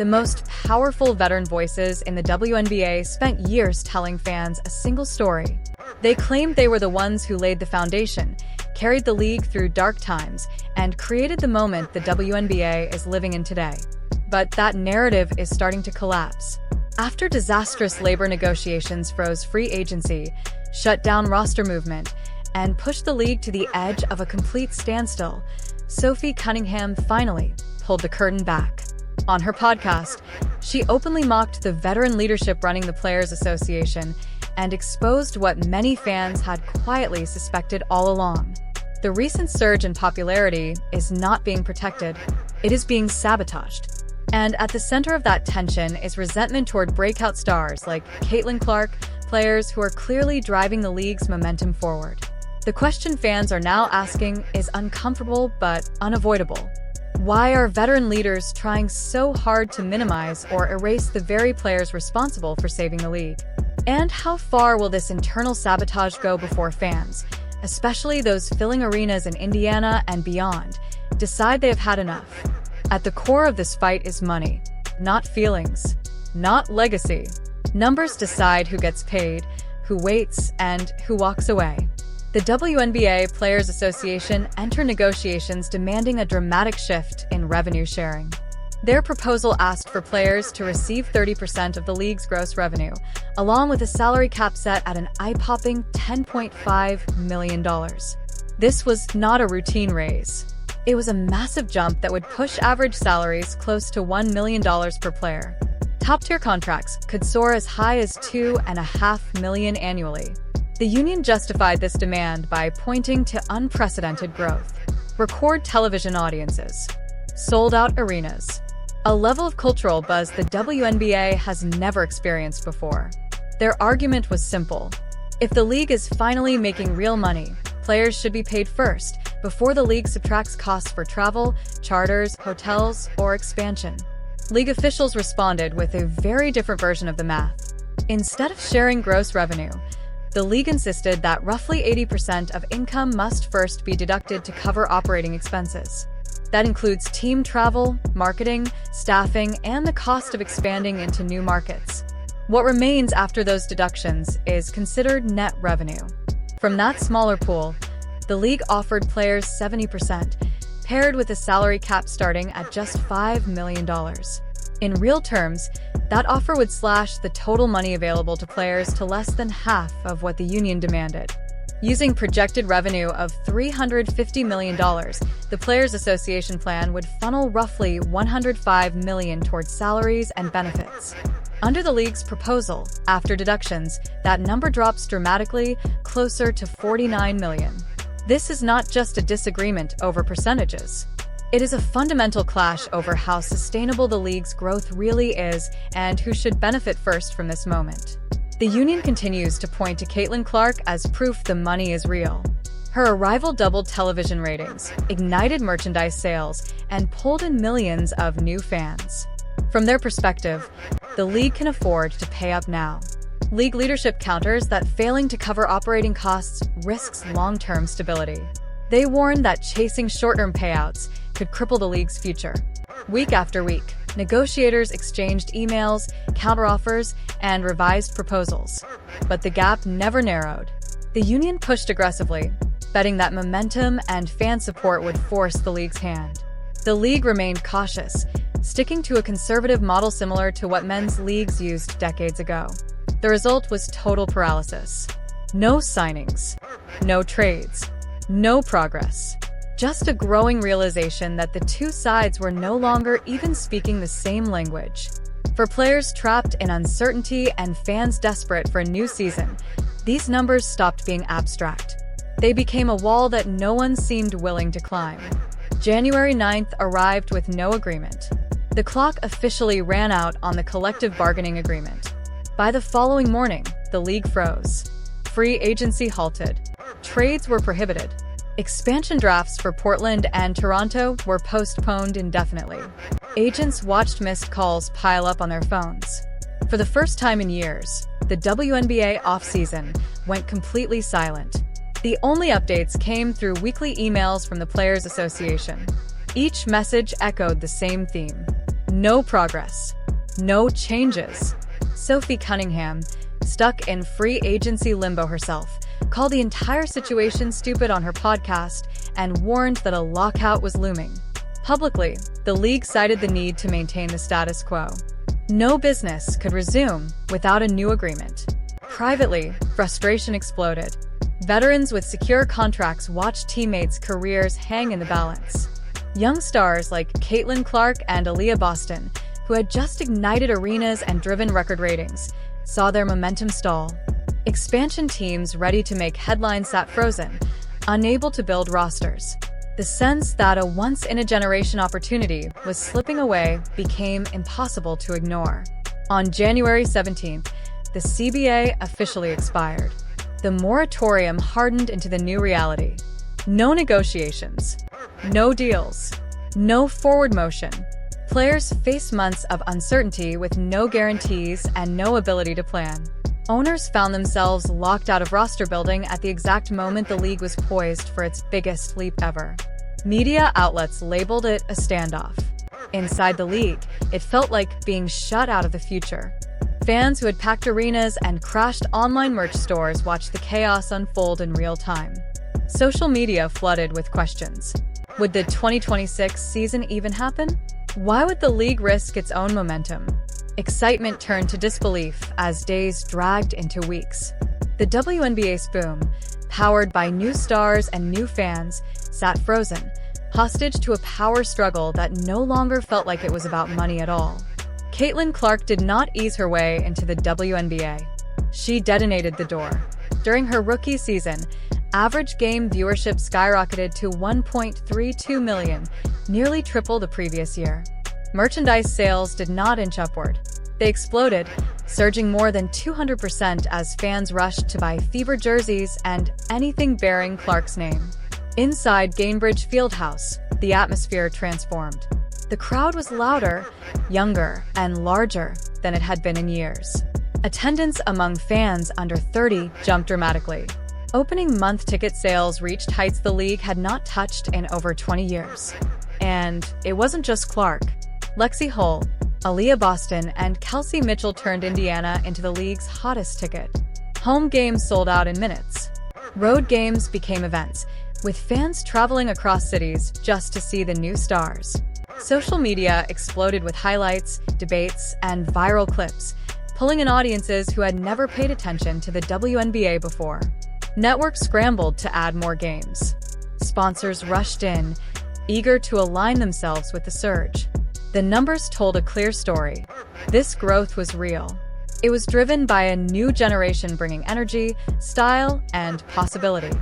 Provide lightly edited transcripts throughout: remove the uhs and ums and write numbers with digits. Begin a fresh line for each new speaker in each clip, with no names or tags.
The most powerful veteran voices in the WNBA spent years telling fans a single story. They claimed they were the ones who laid the foundation, carried the league through dark times, and created the moment the WNBA is living in today. But that narrative is starting to collapse. After disastrous labor negotiations froze free agency, shut down roster movement, and pushed the league to the edge of a complete standstill, Sophie Cunningham finally pulled the curtain back. On her podcast, she openly mocked the veteran leadership running the Players Association and exposed what many fans had quietly suspected all along. The recent surge in popularity is not being protected, it is being sabotaged. And at the center of that tension is resentment toward breakout stars like Caitlin Clark, players who are clearly driving the league's momentum forward. The question fans are now asking is uncomfortable but unavoidable. Why are veteran leaders trying so hard to minimize or erase the very players responsible for saving the league? And how far will this internal sabotage go before fans, especially those filling arenas in Indiana and beyond, decide they have had enough? At the core of this fight is money, not feelings, not legacy. Numbers decide who gets paid, who waits, and who walks away. The WNBA Players Association entered negotiations demanding a dramatic shift in revenue sharing. Their proposal asked for players to receive 30% of the league's gross revenue, along with a salary cap set at an eye-popping $10.5 million. This was not a routine raise. It was a massive jump that would push average salaries close to $1 million per player. Top-tier contracts could soar as high as $2.5 million annually. The union justified this demand by pointing to unprecedented growth, record television audiences, sold-out arenas, a level of cultural buzz the WNBA has never experienced before. Their argument was simple. If the league is finally making real money, players should be paid first, before the league subtracts costs for travel, charters, hotels, or expansion. League officials responded with a very different version of the math. Instead of sharing gross revenue, the league insisted that roughly 80% of income must first be deducted to cover operating expenses. That includes team travel, marketing, staffing, and the cost of expanding into new markets. What remains after those deductions is considered net revenue. From that smaller pool, the league offered players 70%, paired with a salary cap starting at just $5 million. In real terms, that offer would slash the total money available to players to less than half of what the union demanded. Using projected revenue of $350 million, the Players Association plan would funnel roughly $105 million towards salaries and benefits. Under the league's proposal, after deductions, that number drops dramatically, closer to $49 million. This is not just a disagreement over percentages. It is a fundamental clash over how sustainable the league's growth really is and who should benefit first from this moment. The union continues to point to Caitlin Clark as proof the money is real. Her arrival doubled television ratings, ignited merchandise sales, and pulled in millions of new fans. From their perspective, the league can afford to pay up now. League leadership counters that failing to cover operating costs risks long-term stability. They warn that chasing short-term payouts could cripple the league's future. Week after week, negotiators exchanged emails, counteroffers, and revised proposals. But the gap never narrowed. The union pushed aggressively, betting that momentum and fan support would force the league's hand. The league remained cautious, sticking to a conservative model similar to what men's leagues used decades ago. The result was total paralysis. No signings, no trades, no progress. Just a growing realization that the two sides were no longer even speaking the same language. For players trapped in uncertainty and fans desperate for a new season, these numbers stopped being abstract. They became a wall that no one seemed willing to climb. January 9th arrived with no agreement. The clock officially ran out on the collective bargaining agreement. By the following morning, the league froze. Free agency halted. Trades were prohibited. Expansion drafts for Portland and Toronto were postponed indefinitely. Agents watched missed calls pile up on their phones. For the first time in years, the WNBA offseason went completely silent. The only updates came through weekly emails from the Players Association. Each message echoed the same theme. No progress. No changes. Sophie Cunningham, stuck in free agency limbo herself, called the entire situation stupid on her podcast and warned that a lockout was looming. Publicly, the league cited the need to maintain the status quo. No business could resume without a new agreement. Privately, frustration exploded. Veterans with secure contracts watched teammates' careers hang in the balance. Young stars like Caitlin Clark and Aaliyah Boston, who had just ignited arenas and driven record ratings, saw their momentum stall. Expansion teams ready to make headlines sat frozen, unable to build rosters. The sense that a once-in-a-generation opportunity was slipping away became impossible to ignore. On January 17th, the CBA officially expired. The moratorium hardened into the new reality. No negotiations. No deals. No forward motion. Players face months of uncertainty with no guarantees and no ability to plan. Owners found themselves locked out of roster building at the exact moment the league was poised for its biggest leap ever. Media outlets labeled it a standoff. Inside the league, it felt like being shut out of the future. Fans who had packed arenas and crashed online merch stores watched the chaos unfold in real time. Social media flooded with questions. Would the 2026 season even happen? Why would the league risk its own momentum? Excitement turned to disbelief as days dragged into weeks. The WNBA's boom, powered by new stars and new fans, sat frozen, hostage to a power struggle that no longer felt like it was about money at all. Caitlin Clark did not ease her way into the WNBA. She detonated the door. During her rookie season, average game viewership skyrocketed to 1.32 million, nearly triple the previous year. Merchandise sales did not inch upward. They exploded, surging more than 200% as fans rushed to buy fever jerseys and anything bearing Clark's name. Inside Gainbridge Fieldhouse, the atmosphere transformed. The crowd was louder, younger, and larger than it had been in years. Attendance among fans under 30 jumped dramatically. Opening month ticket sales reached heights the league had not touched in over 20 years. And it wasn't just Clark. Lexi Hull, Aaliyah Boston, and Kelsey Mitchell turned Indiana into the league's hottest ticket. Home games sold out in minutes. Road games became events, with fans traveling across cities just to see the new stars. Social media exploded with highlights, debates, and viral clips, pulling in audiences who had never paid attention to the WNBA before. Networks scrambled to add more games. Sponsors rushed in, eager to align themselves with the surge. The numbers told a clear story. This growth was real. It was driven by a new generation bringing energy, style, and possibility.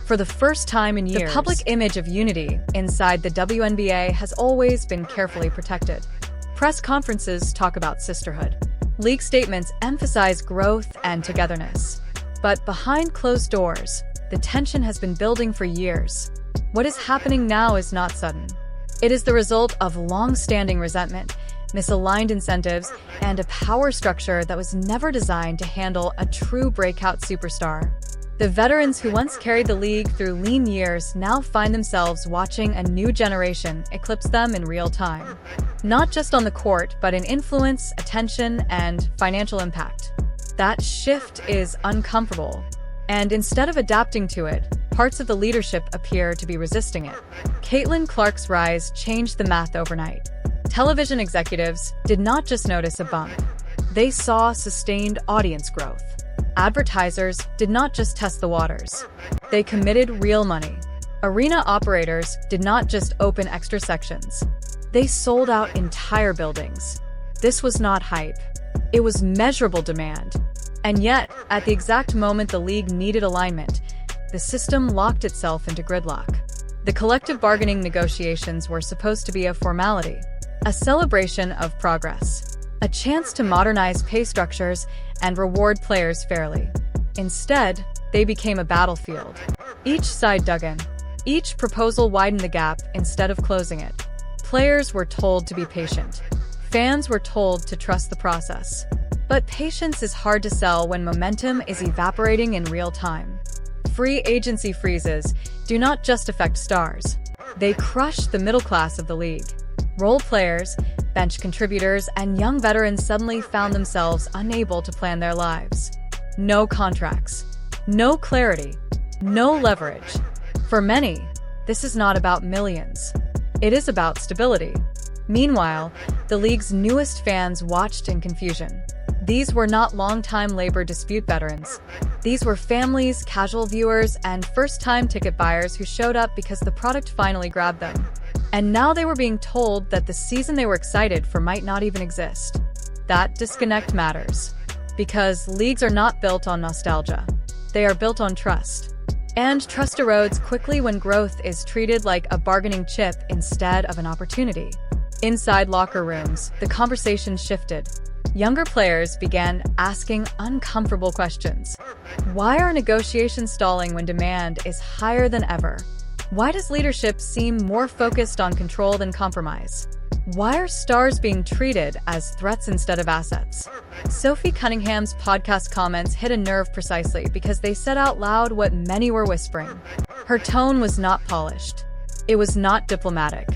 For the first time in years, the public image of unity inside the WNBA has always been carefully protected. Press conferences talk about sisterhood. League statements emphasize growth and togetherness. But behind closed doors, the tension has been building for years. What is happening now is not sudden. It is the result of long-standing resentment, misaligned incentives, and a power structure that was never designed to handle a true breakout superstar. The veterans who once carried the league through lean years now find themselves watching a new generation eclipse them in real time. Not just on the court, but in influence, attention, and financial impact. That shift is uncomfortable. And instead of adapting to it, parts of the leadership appear to be resisting it. Caitlin Clark's rise changed the math overnight. Television executives did not just notice a bump. They saw sustained audience growth. Advertisers did not just test the waters. They committed real money. Arena operators did not just open extra sections. They sold out entire buildings. This was not hype. It was measurable demand. And yet, at the exact moment the league needed alignment, the system locked itself into gridlock. The collective bargaining negotiations were supposed to be a formality, a celebration of progress, a chance to modernize pay structures and reward players fairly. Instead, they became a battlefield. Each side dug in. Each proposal widened the gap instead of closing it. Players were told to be patient. Fans were told to trust the process. But patience is hard to sell when momentum is evaporating in real time. Free agency freezes do not just affect stars. They crush the middle class of the league. Role players, bench contributors, and young veterans suddenly found themselves unable to plan their lives. No contracts, no clarity, no leverage. For many, this is not about millions. It is about stability. Meanwhile, the league's newest fans watched in confusion. These were not long-time labor dispute veterans. These were families, casual viewers, and first-time ticket buyers who showed up because the product finally grabbed them. And now they were being told that the season they were excited for might not even exist. That disconnect matters. Because leagues are not built on nostalgia. They are built on trust. And trust erodes quickly when growth is treated like a bargaining chip instead of an opportunity. Inside locker rooms, the conversation shifted. Younger players began asking uncomfortable questions. Why are negotiations stalling when demand is higher than ever? Why does leadership seem more focused on control than compromise? Why are stars being treated as threats instead of assets? Sophie Cunningham's podcast comments hit a nerve precisely because they said out loud what many were whispering. Her tone was not polished. It was not diplomatic.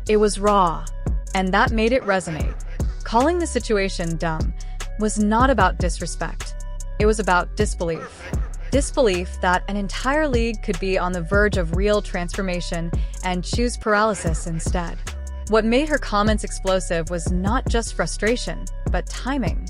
It was raw. And that made it resonate. Calling the situation dumb was not about disrespect. It was about disbelief. Disbelief that an entire league could be on the verge of real transformation and choose paralysis instead. What made her comments explosive was not just frustration, but timing.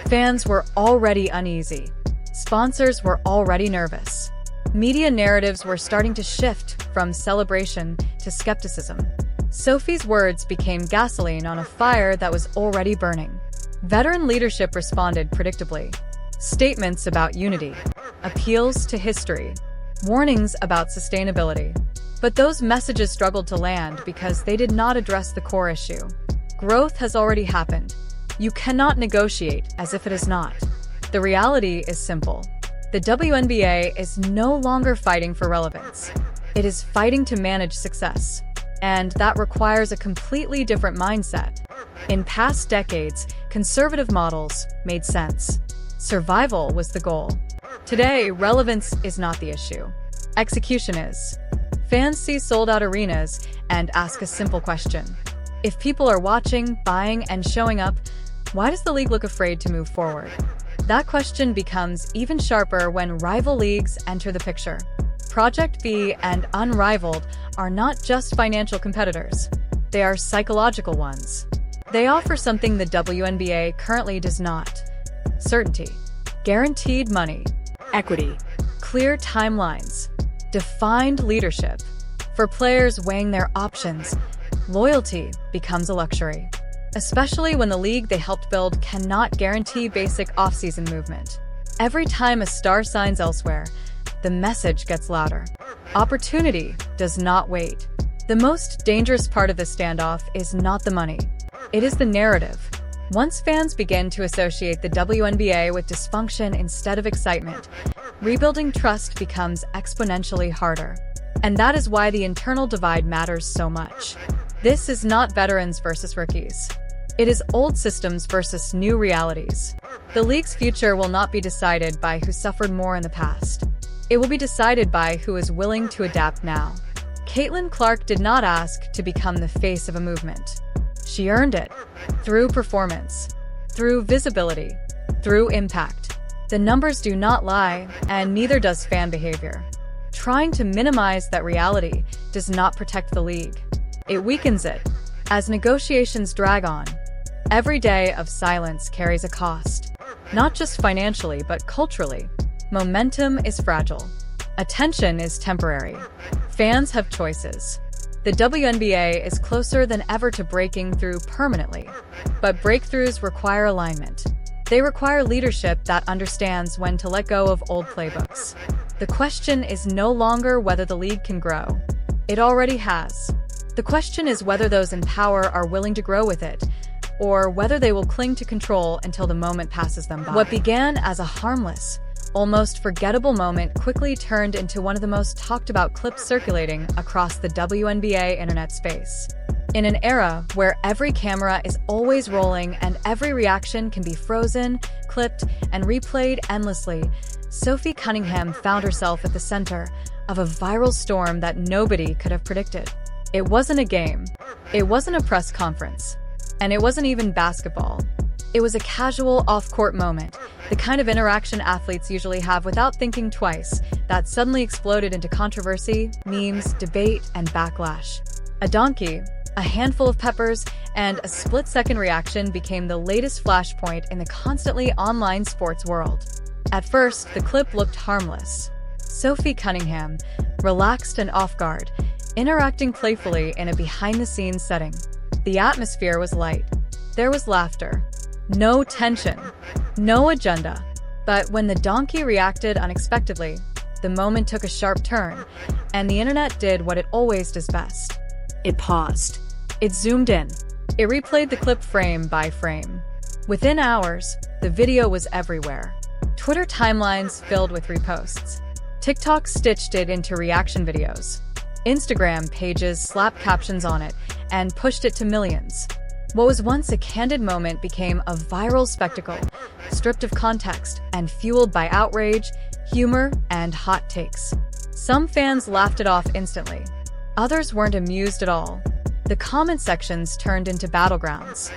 Fans were already uneasy. Sponsors were already nervous. Media narratives were starting to shift from celebration to skepticism. Sophie's words became gasoline on a fire that was already burning. Veteran leadership responded predictably. Statements about unity, appeals to history, warnings about sustainability. But those messages struggled to land because they did not address the core issue. Growth has already happened. You cannot negotiate as if it has not. The reality is simple. The WNBA is no longer fighting for relevance. It is fighting to manage success. And that requires a completely different mindset. In past decades, conservative models made sense. Survival was the goal. Today, relevance is not the issue. Execution is. Fans see sold-out arenas and ask a simple question. If people are watching, buying, and showing up, why does the league look afraid to move forward? That question becomes even sharper when rival leagues enter the picture. Project B and Unrivaled are not just financial competitors. They are psychological ones. They offer something the WNBA currently does not. Certainty, guaranteed money, equity, clear timelines, defined leadership. For players weighing their options, loyalty becomes a luxury, especially when the league they helped build cannot guarantee basic off-season movement. Every time a star signs elsewhere, the message gets louder. Opportunity does not wait. The most dangerous part of the standoff is not the money. It is the narrative. Once fans begin to associate the WNBA with dysfunction instead of excitement, rebuilding trust becomes exponentially harder. And that is why the internal divide matters so much. This is not veterans versus rookies. It is old systems versus new realities. The league's future will not be decided by who suffered more in the past. It will be decided by who is willing to adapt now. Caitlin Clark did not ask to become the face of a movement. She earned it. Through performance, through visibility, through impact. The numbers do not lie, and neither does fan behavior. Trying to minimize that reality does not protect the league. It weakens it. As negotiations drag on, every day of silence carries a cost. Not just financially, but culturally. Momentum is fragile. Attention is temporary. Fans have choices. The WNBA is closer than ever to breaking through permanently. But breakthroughs require alignment. They require leadership that understands when to let go of old playbooks. The question is no longer whether the league can grow. It already has. The question is whether those in power are willing to grow with it, or whether they will cling to control until the moment passes them by. What began as a harmless, almost forgettable moment quickly turned into one of the most talked about clips circulating across the WNBA internet space. In an era where every camera is always rolling and every reaction can be frozen, clipped, and replayed endlessly, Sophie Cunningham found herself at the center of a viral storm that nobody could have predicted. It wasn't a game. It wasn't a press conference, and it wasn't even basketball. It was a casual off-court moment, the kind of interaction athletes usually have without thinking twice, that suddenly exploded into controversy, memes, debate, and backlash. A donkey, a handful of peppers, and a split-second reaction became the latest flashpoint in the constantly online sports world. At first, the clip looked harmless. Sophie Cunningham, relaxed and off-guard, interacting playfully in a behind-the-scenes setting. The atmosphere was light. There was laughter. No tension. No agenda. But when the donkey reacted unexpectedly, the moment took a sharp turn, and the internet did what it always does best. It paused. It zoomed in. It replayed the clip frame by frame. Within hours, the video was everywhere. Twitter timelines filled with reposts. TikTok stitched it into reaction videos. Instagram pages slapped captions on it and pushed it to millions. What was once a candid moment became a viral spectacle, stripped of context and fueled by outrage, humor, and hot takes. Some fans laughed it off instantly. Others weren't amused at all. The comment sections turned into battlegrounds.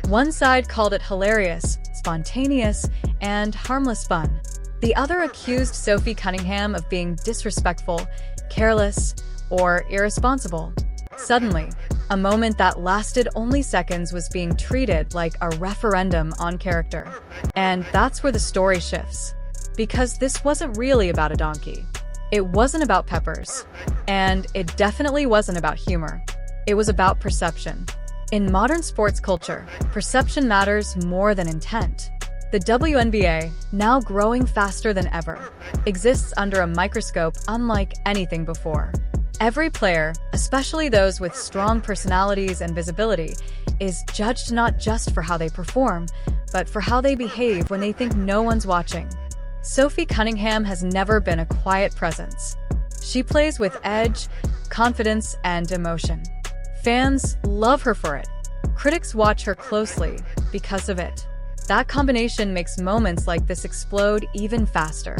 One side called it hilarious, spontaneous, and harmless fun. The other accused Sophie Cunningham of being disrespectful, careless, or irresponsible. Suddenly, a moment that lasted only seconds was being treated like a referendum on character. And that's where the story shifts. Because this wasn't really about a donkey. It wasn't about peppers. And it definitely wasn't about humor. It was about perception. In modern sports culture, perception matters more than intent. The WNBA, now growing faster than ever, exists under a microscope unlike anything before. Every player, especially those with strong personalities and visibility, is judged not just for how they perform, but for how they behave when they think no one's watching. Sophie Cunningham has never been a quiet presence. She plays with edge, confidence, and emotion. Fans love her for it. Critics watch her closely because of it. That combination makes moments like this explode even faster.